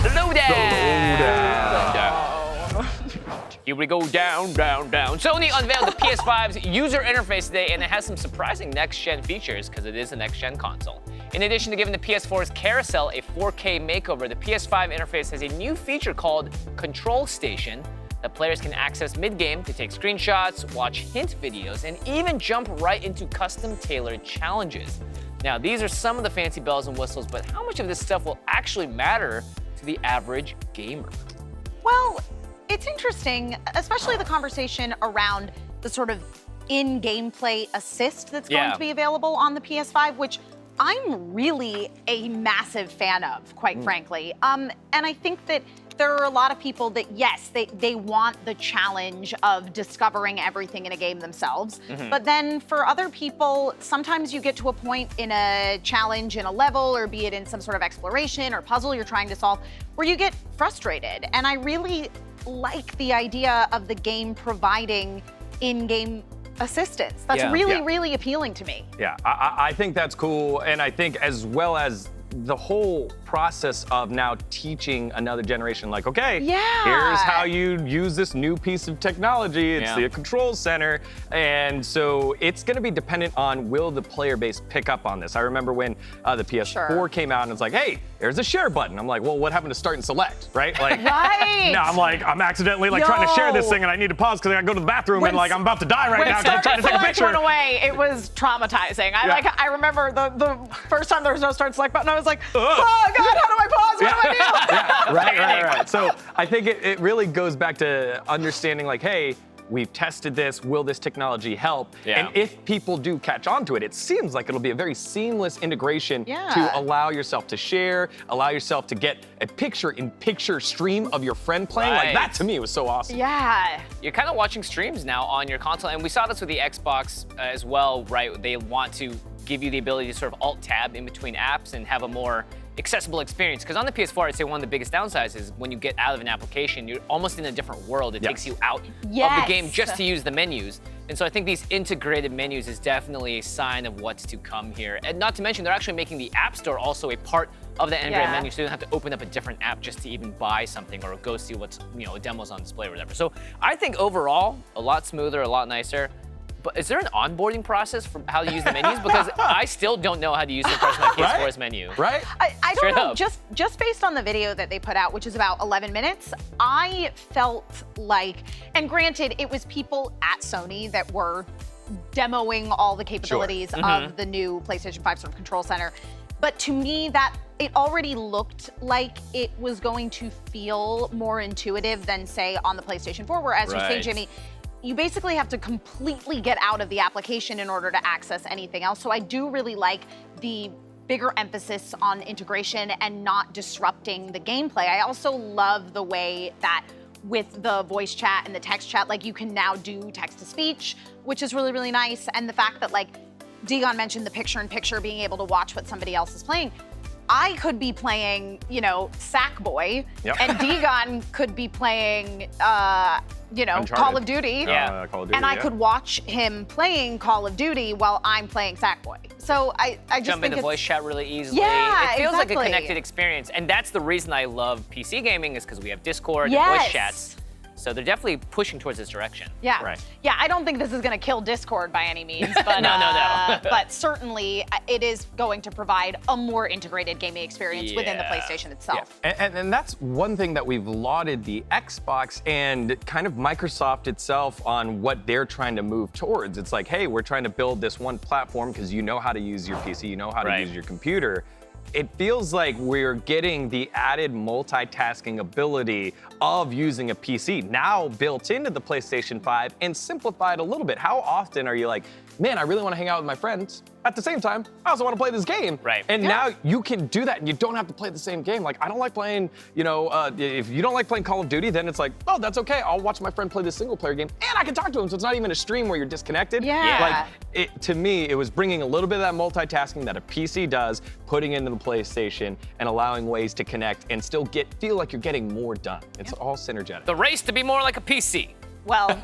Slow down. Here we go, down. Sony unveiled the PS5's user interface today, and it has some surprising next-gen features because it is a next-gen console. In addition to giving the PS4's carousel a 4K makeover, the PS5 interface has a new feature called Control Station that players can access mid-game to take screenshots, watch hint videos, and even jump right into custom-tailored challenges. Now, these are some of the fancy bells and whistles, but how much of this stuff will actually matter to the average gamer? Well, it's interesting, especially the conversation around the sort of in-gameplay assist that's going to be available on the PS5, which I'm really a massive fan of, quite frankly. And I think that there are a lot of people that, yes, they want the challenge of discovering everything in a game themselves. But then for other people, sometimes you get to a point in a challenge in a level, or be it in some sort of exploration or puzzle you're trying to solve, where you get frustrated. And I really like the idea of the game providing in-game assistance. That's really appealing to me. Yeah, I think that's cool. And I think as well as the whole process of now teaching another generation, like, okay, here's how you use this new piece of technology. It's the control center. And so it's gonna be dependent on, will the player base pick up on this? I remember when the PS4 came out and it's like, hey, there's a share button. I'm like, well, what happened to start and select, right? Like, now I'm accidentally like trying to share this thing and I need to pause because I gotta go to the bathroom and like I'm about to die right now because I'm trying to take a picture. When Select went away, it was traumatizing. I remember the first time there was no start select button, I was like, oh God, how do I pause? What do I do? Right. So I think it really goes back to understanding like, hey, we've tested this, will this technology help? And if people do catch on to it, it seems like it'll be a very seamless integration to allow yourself to share, allow yourself to get a picture-in-picture stream of your friend playing. Like that to me was so awesome. Yeah. You're kind of watching streams now on your console, and we saw this with the Xbox as well, right? They want to give you the ability to sort of alt-tab in between apps and have a more accessible experience. Because on the PS4, I'd say one of the biggest downsides is when you get out of an application, you're almost in a different world. It takes you out of the game just to use the menus. And so I think these integrated menus is definitely a sign of what's to come here. And not to mention, they're actually making the App Store also a part of the integrated menu, so you don't have to open up a different app just to even buy something or go see what's, demos on display or whatever. So I think overall, a lot smoother, a lot nicer. But is there an onboarding process for how to use the menus? Because I still don't know how to use the personal PS4's menu. Right? I don't know, just based on the video that they put out, which is about 11 minutes, I felt like, and granted, it was people at Sony that were demoing all the capabilities of the new PlayStation 5 sort of control center. But to me, that it already looked like it was going to feel more intuitive than, say, on the PlayStation 4, where, as you say, Jimmy, you basically have to completely get out of the application in order to access anything else. So I do really like the bigger emphasis on integration and not disrupting the gameplay. I also love the way that with the voice chat and the text chat, like you can now do text to speech, which is really, really nice. And the fact that, like Degon mentioned, the picture-in-picture, being able to watch what somebody else is playing. I could be playing, Sackboy, and Degon could be playing, Call of Duty. Call of Duty, and I could watch him playing Call of Duty while I'm playing Sackboy. So I just jump into voice chat really easily. Yeah, it feels like a connected experience, and that's the reason I love PC gaming, is because we have Discord and voice chats. So they're definitely pushing towards this direction. Yeah, yeah. I don't think this is going to kill Discord by any means, but no. But certainly it is going to provide a more integrated gaming experience within the PlayStation itself. And that's one thing that we've lauded the Xbox and kind of Microsoft itself on what they're trying to move towards. It's like, hey, we're trying to build this one platform because you know how to use your PC, you know how to use your computer. It feels like we're getting the added multitasking ability of using a PC now built into the PlayStation 5 and simplified a little bit. How often are you like, man, I really want to hang out with my friends. At the same time, I also want to play this game. And now you can do that and you don't have to play the same game. Like, I don't like playing, if you don't like playing Call of Duty, then it's like, oh, that's okay. I'll watch my friend play this single player game and I can talk to him. So it's not even a stream where you're disconnected. Like, to me, it was bringing a little bit of that multitasking that a PC does, putting into the PlayStation and allowing ways to connect and still feel like you're getting more done. It's all synergetic. The race to be more like a PC. Well,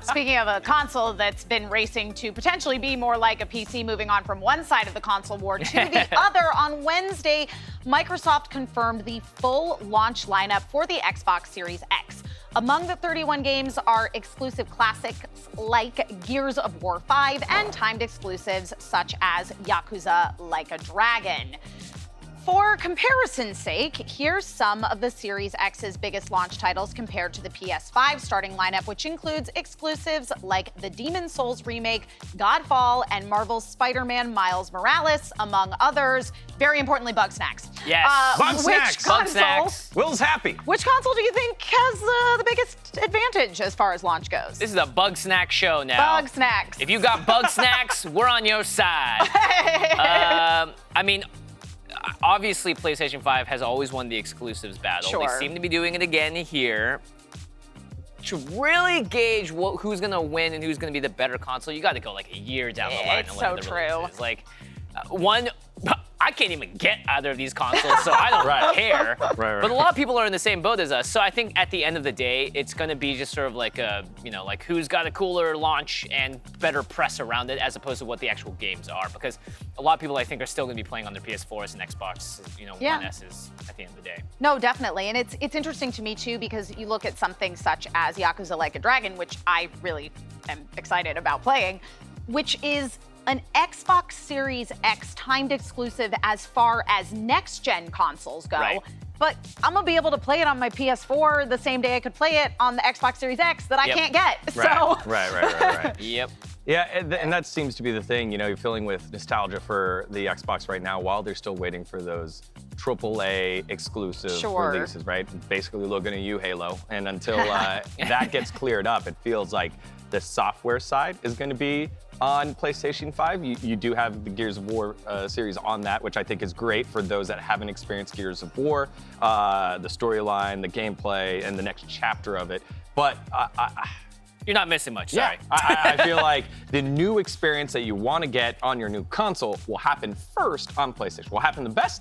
speaking of a console that's been racing to potentially be more like a PC, moving on from one side of the console war to the other, on Wednesday, Microsoft confirmed the full launch lineup for the Xbox Series X. Among the 31 games are exclusive classics like Gears of War 5 and timed exclusives such as Yakuza Like a Dragon. For comparison's sake, here's some of the Series X's biggest launch titles compared to the PS5 starting lineup, which includes exclusives like the Demon's Souls remake, Godfall, and Marvel's Spider-Man Miles Morales, among others. Very importantly, Bugsnax. Yes. Bugsnax. Will's happy. Which console do you think has the biggest advantage as far as launch goes? This is a Bugsnax show now. Bugsnax. If you got Bugsnax, we're on your side. I mean, obviously, PlayStation 5 has always won the exclusives battle. Sure. They seem to be doing it again here. To really gauge who's going to win and who's going to be the better console, you got to go like a year down the line. It's on so the true. releases. Like, I can't even get either of these consoles, so I don't care. Right. But a lot of people are in the same boat as us. So I think at the end of the day, it's going to be just sort of like a, like who's got a cooler launch and better press around it, as opposed to what the actual games are. Because a lot of people, I think, are still going to be playing on their PS4s and Xbox, One S's at the end of the day. No, definitely. And it's interesting to me, too, because you look at something such as Yakuza Like a Dragon, which I really am excited about playing, which is an Xbox Series X timed exclusive as far as next-gen consoles go. Right. But I'm going to be able to play it on my PS4 the same day I could play it on the Xbox Series X that I can't get. Right. Yep. Yeah, and that seems to be the thing. You're feeling with nostalgia for the Xbox right now while they're still waiting for those AAA exclusive releases, right? Basically looking at you, Halo. And until that gets cleared up, it feels like the software side is going to be on PlayStation 5. You do have the Gears of War series on that, which I think is great for those that haven't experienced Gears of War, the storyline, the gameplay, and the next chapter of it. But You're not missing much, sorry. I feel like the new experience that you want to get on your new console will happen first on PlayStation. Will happen the best,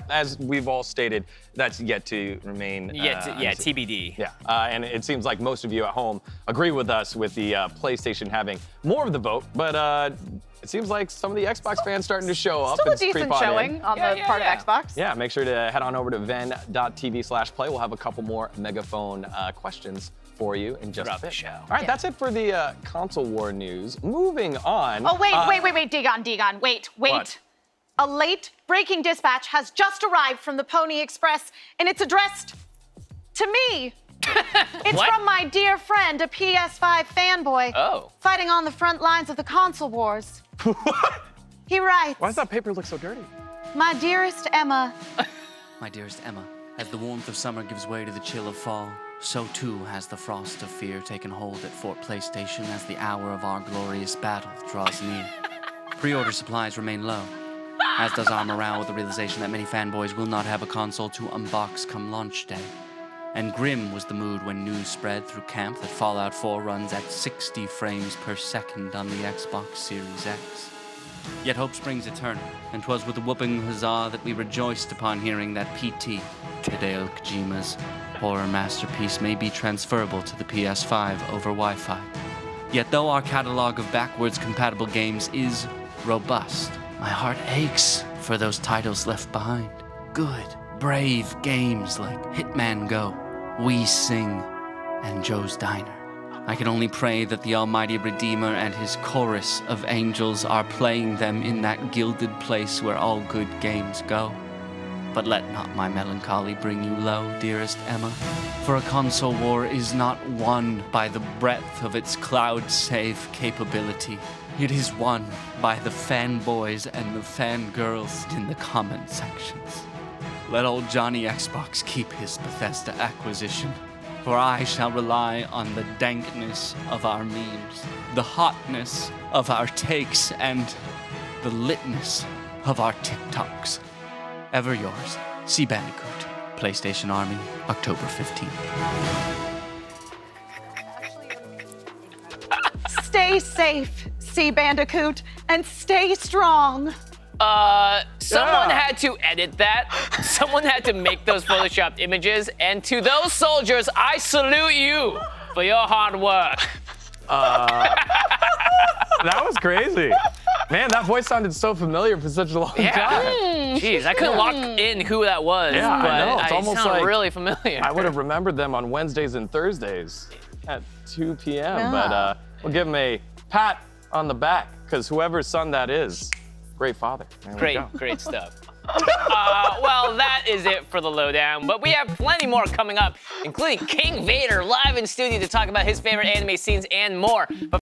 as we've all stated, that's yet to remain. TBD. Yeah, and it seems like most of you at home agree with us with the PlayStation having more of the vote, but it seems like some of the Xbox fans starting to show up. Still a and creep decent on showing in. on the part of Xbox. Yeah, make sure to head on over to venn.tv/play. We'll have a couple more megaphone questions for you in just a bit. The show. All right, that's it for the console war news. Moving on. Oh, wait, Digon, wait. What? A late breaking dispatch has just arrived from the Pony Express, and it's addressed to me. It's What? from my dear friend, a PS5 fanboy, Oh. fighting on the front lines of the console wars. What? He writes, Why does that paper look so dirty? "My dearest Emma, My dearest Emma, as the warmth of summer gives way to the chill of fall, so too has the frost of fear taken hold at Fort PlayStation as the hour of our glorious battle draws near. Pre-order supplies remain low, as does our morale with the realization that many fanboys will not have a console to unbox come launch day. And grim was the mood when news spread through camp that Fallout 4 runs at 60 frames per second on the Xbox Series X. Yet hope springs eternal, and 'twas with a whooping huzzah that we rejoiced upon hearing that PT, Hideo Kojima's horror masterpiece, may be transferable to the PS5 over Wi-Fi. Yet though our catalog of backwards compatible games is robust, my heart aches for those titles left behind. Good, brave games like Hitman Go, We Sing, and Joe's Diner. I can only pray that the Almighty Redeemer and his chorus of angels are playing them in that gilded place where all good games go. But let not my melancholy bring you low, dearest Emma, for a console war is not won by the breadth of its cloud-save capability. It is won by the fanboys and the fangirls in the comment sections. Let old Johnny Xbox keep his Bethesda acquisition, for I shall rely on the dankness of our memes, the hotness of our takes, and the litness of our TikToks. Ever yours, C. Bandicoot, PlayStation Army, October 15th. stay safe, C. Bandicoot, and stay strong." Someone had to edit that. Someone had to make those photoshopped images. And to those soldiers, I salute you for your hard work. That was crazy. Man, that voice sounded so familiar for such a long time. Jeez, I couldn't lock in who that was. Yeah, but I know. It's almost sounded like really familiar. I would have remembered them on Wednesdays and Thursdays at 2 p.m. Yeah. But we'll give them a pat on the back, because whoever's son that is, great father. There we go. Great stuff. Well, that is it for the lowdown, but we have plenty more coming up, including King Vader live in studio to talk about his favorite anime scenes and more. But